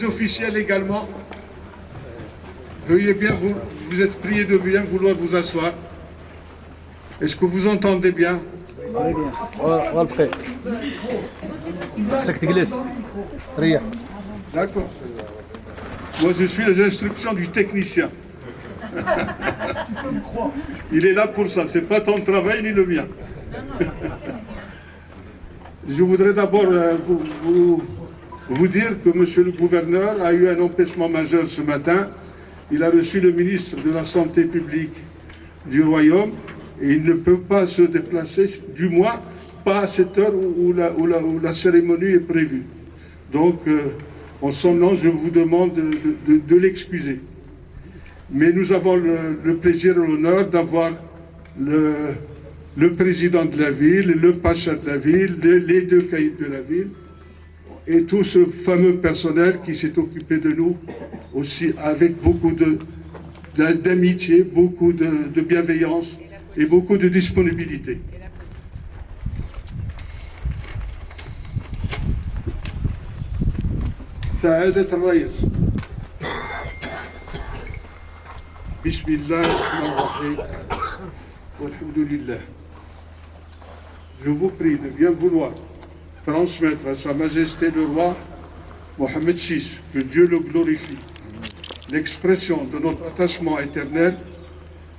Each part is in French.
les officiels également, veuillez bien, vous êtes priés de bien vouloir vous asseoir. Est-ce que vous entendez bien? D'accord. Moi, je suis les instructions du technicien. Il est là pour ça, c'est pas ton travail ni le mien. Je voudrais d'abord vous dire que monsieur le gouverneur a eu un empêchement majeur ce matin. Il a reçu le ministre de la Santé publique du Royaume et il ne peut pas se déplacer, du moins pas à cette heure où la cérémonie est prévue. Donc, en son nom, je vous demande de l'excuser. Mais nous avons le plaisir et l'honneur d'avoir le président de la ville, le pacha de la ville, les deux caïds de la ville, et tout ce fameux personnel qui s'est occupé de nous aussi avec beaucoup d'amitié, beaucoup de bienveillance et beaucoup de disponibilité. سعادة الرئيس بسم الله الرحمن الرحيم والحمد لله. Je vous prie de bien vouloir transmettre à Sa Majesté le roi Mohammed VI, que Dieu le glorifie, l'expression de notre attachement éternel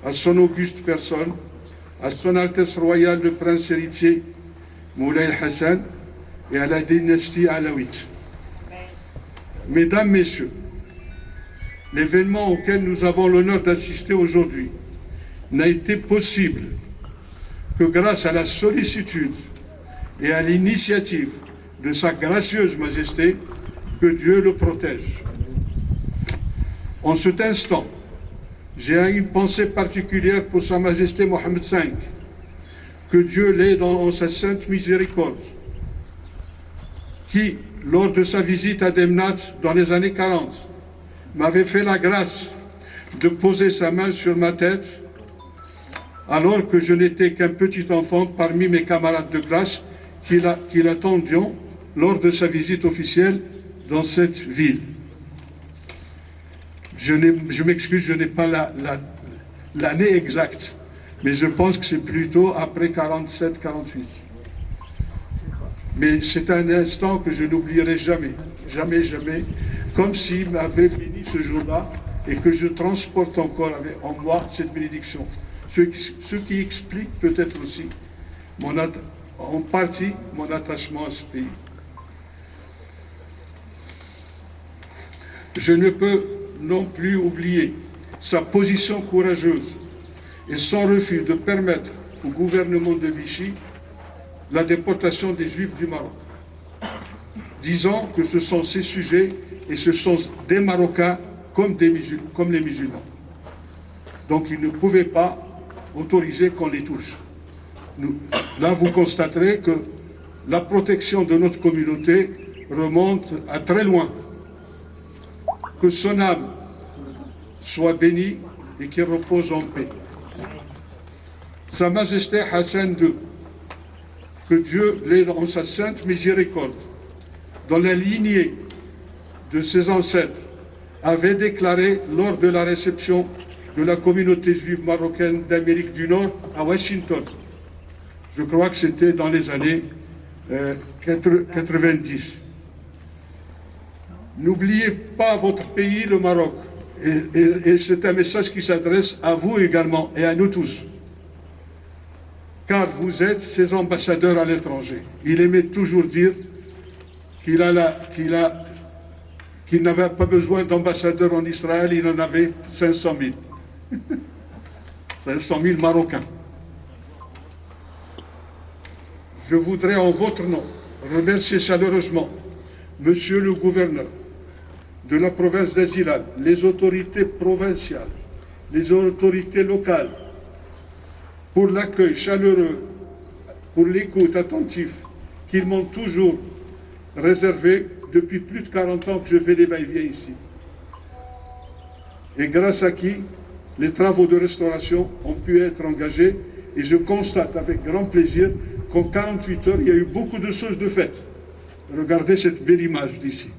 à son auguste personne, à son Altesse royale le prince héritier Moulay Hassan et à la dynastie alawite. Mesdames, Messieurs, l'événement auquel nous avons l'honneur d'assister aujourd'hui n'a été possible que grâce à la sollicitude et à l'initiative de Sa gracieuse Majesté, que Dieu le protège. En cet instant, j'ai une pensée particulière pour Sa Majesté Mohammed V, que Dieu l'aide en sa sainte miséricorde, qui, lors de sa visite à Demnat dans les années 40, m'avait fait la grâce de poser sa main sur ma tête alors que je n'étais qu'un petit enfant parmi mes camarades de classe qui l'attendions lors de sa visite officielle dans cette ville. Je m'excuse, je n'ai pas l'année exacte, mais je pense que c'est plutôt après 47-48. Mais c'est un instant que je n'oublierai jamais, jamais, jamais, comme s'il m'avait béni ce jour-là et que je transporte encore en moi cette bénédiction. Ce qui explique peut-être aussi en partie mon attachement à ce pays. Je ne peux non plus oublier sa position courageuse et son refus de permettre au gouvernement de Vichy la déportation des Juifs du Maroc, disant que ce sont ces sujets et ce sont des Marocains comme les musulmans. Donc ils ne pouvaient pas autoriser qu'on les touche. Là, vous constaterez que la protection de notre communauté remonte à très loin. Que son âme soit bénie et qu'il repose en paix. Sa Majesté Hassan II, que Dieu l'aide en sa sainte miséricorde, dans la lignée de ses ancêtres, avait déclaré lors de la réception de la communauté juive marocaine d'Amérique du Nord à Washington. Je crois que c'était dans les années 90. N'oubliez pas votre pays, le Maroc. Et c'est un message qui s'adresse à vous également et à nous tous. Car vous êtes ses ambassadeurs à l'étranger. Il aimait toujours dire qu'il n'avait pas besoin d'ambassadeurs en Israël, il en avait 500 000. 500 000 Marocains. Je voudrais en votre nom remercier chaleureusement Monsieur le gouverneur de la province d'Azilal, les autorités provinciales, les autorités locales, pour l'accueil chaleureux, pour l'écoute attentive qu'ils m'ont toujours réservé depuis plus de 40 ans que je fais des va-et-vient ici. Et grâce à qui les travaux de restauration ont pu être engagés et je constate avec grand plaisir qu'en 48 heures, il y a eu beaucoup de choses de faites. Regardez cette belle image d'ici.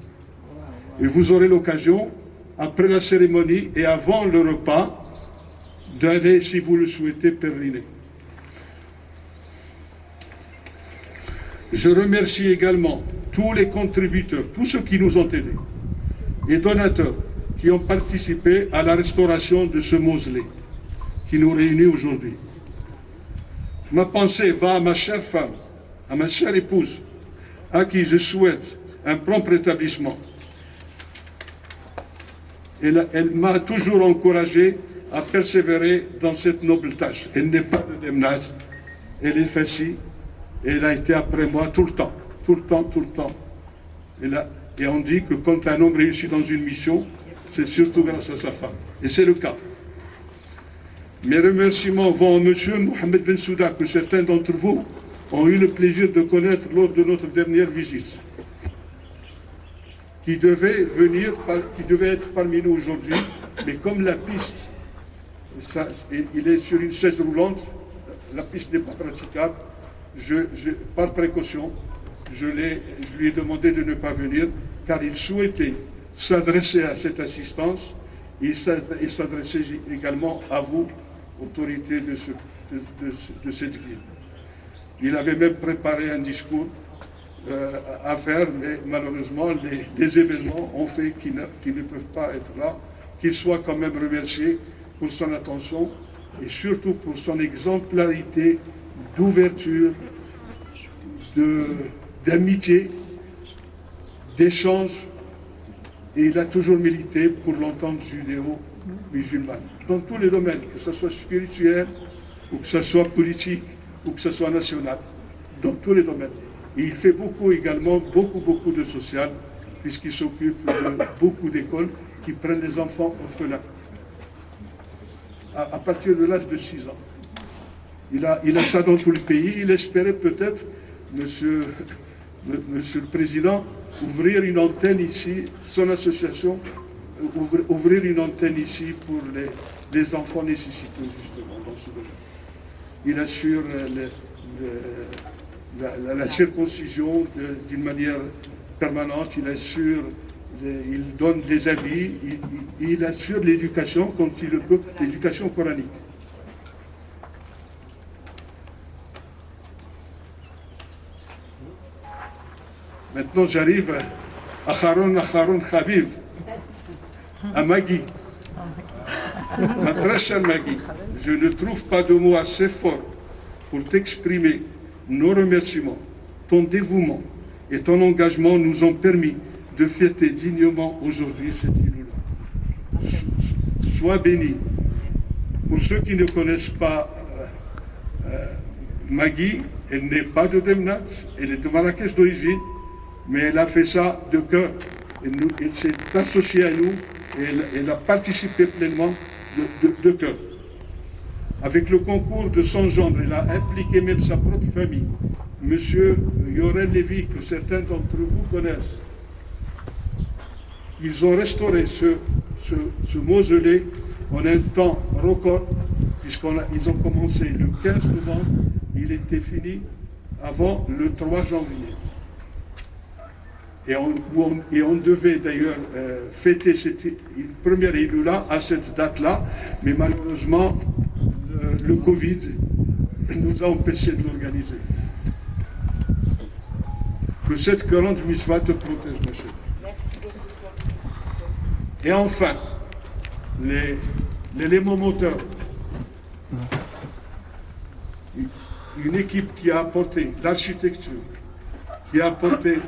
Et vous aurez l'occasion, après la cérémonie et avant le repas, d'aller, si vous le souhaitez, pèleriner. Je remercie également tous les contributeurs, tous ceux qui nous ont aidés, et donateurs qui ont participé à la restauration de ce mausolée qui nous réunit aujourd'hui. Ma pensée va à ma chère femme, à ma chère épouse, à qui je souhaite un prompt rétablissement. Elle m'a toujours encouragé à persévérer dans cette noble tâche. Elle n'est pas de Demnaz, elle est Fassi, elle a été après moi tout le temps, tout le temps, tout le temps. Et on dit que quand un homme réussit dans une mission, c'est surtout grâce à sa femme. Et c'est le cas. Mes remerciements vont à M. Mohamed Ben Souda, que certains d'entre vous ont eu le plaisir de connaître lors de notre dernière visite, qui devait être parmi nous aujourd'hui, mais comme la piste, il est sur une chaise roulante, la piste n'est pas praticable, par précaution, je lui ai demandé de ne pas venir, car il souhaitait s'adresser à cette assistance et s'adresser également à vous, autorité de cette ville. Il avait même préparé un discours à faire, mais malheureusement, les événements ont fait qu'ils ne peuvent pas être là, qu'il soit quand même remercié pour son attention et surtout pour son exemplarité d'ouverture, d'amitié, d'échange, et il a toujours milité pour l'entente judéo-musulmane, dans tous les domaines, que ce soit spirituel, ou que ce soit politique, ou que ce soit national, dans tous les domaines. Et il fait également beaucoup de social, puisqu'il s'occupe de beaucoup d'écoles qui prennent les enfants orphelins. À partir de l'âge de 6 ans. Il a ça dans tout le pays. Il espérait peut-être, Monsieur le Président, ouvrir une antenne ici, son association, ouvrir une antenne ici pour les enfants nécessiteux, justement, dans ce domaine. Il assure la circoncision d'une manière permanente, il donne des avis, il assure l'éducation, quand il le peut, l'éducation coranique. Maintenant, j'arrive à Haroun Khabib, à Magui. Ma très chère Magui, je ne trouve pas de mots assez forts pour t'exprimer nos remerciements. Ton dévouement et ton engagement nous ont permis de fêter dignement aujourd'hui cette Iloula. Sois béni. Pour ceux qui ne connaissent pas Magui, elle n'est pas de Demnaz, elle est de Marrakech d'origine, mais elle a fait ça de cœur. Elle s'est associée à nous et elle a participé pleinement de cœur. Avec le concours de son gendre, elle a impliqué même sa propre famille. Monsieur Yorel Lévy, que certains d'entre vous connaissent, ils ont restauré ce mausolée en un temps record, puisqu'ils ont commencé le 15 novembre, il était fini avant le 3 janvier. Et on devait d'ailleurs fêter une première Iloula à cette date-là, mais malheureusement, le Covid nous a empêchés de l'organiser. Que cette grande mitzvah te protège, ma chère. Et enfin, l'élément moteur. Une équipe qui a apporté l'architecture, qui a apporté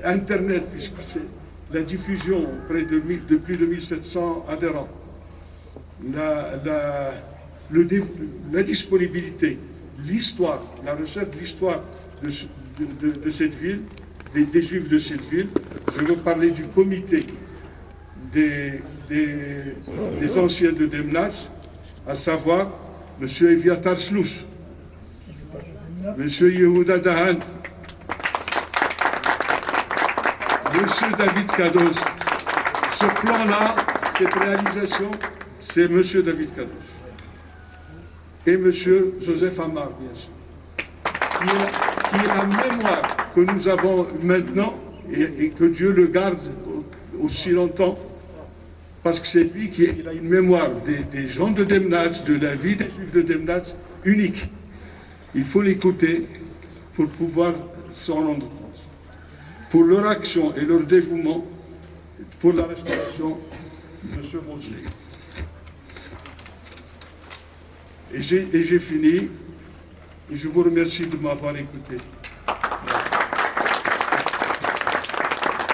Internet, puisque c'est la diffusion auprès de plus de 1700 adhérents, la disponibilité, l'histoire, la recherche de l'histoire de cette ville, des Juifs de cette ville. Je veux parler du comité des anciens de Demnaz, à savoir M. Eviatar Slouch, M. Yehuda Dahan, M. David Kadosh. Ce plan-là, cette réalisation, c'est M. David Kadosh. Et M. Joseph Amar, bien sûr. Qui est la mémoire que nous avons maintenant et que Dieu le garde aussi longtemps, parce que c'est lui qui a une mémoire des gens de Demnatz, de la vie des Juifs de Demnatz, unique. Il faut l'écouter pour pouvoir s'en rendre compte. Pour leur action et leur dévouement, pour la restauration de ce mausolée. Et j'ai fini, et je vous remercie de m'avoir écouté.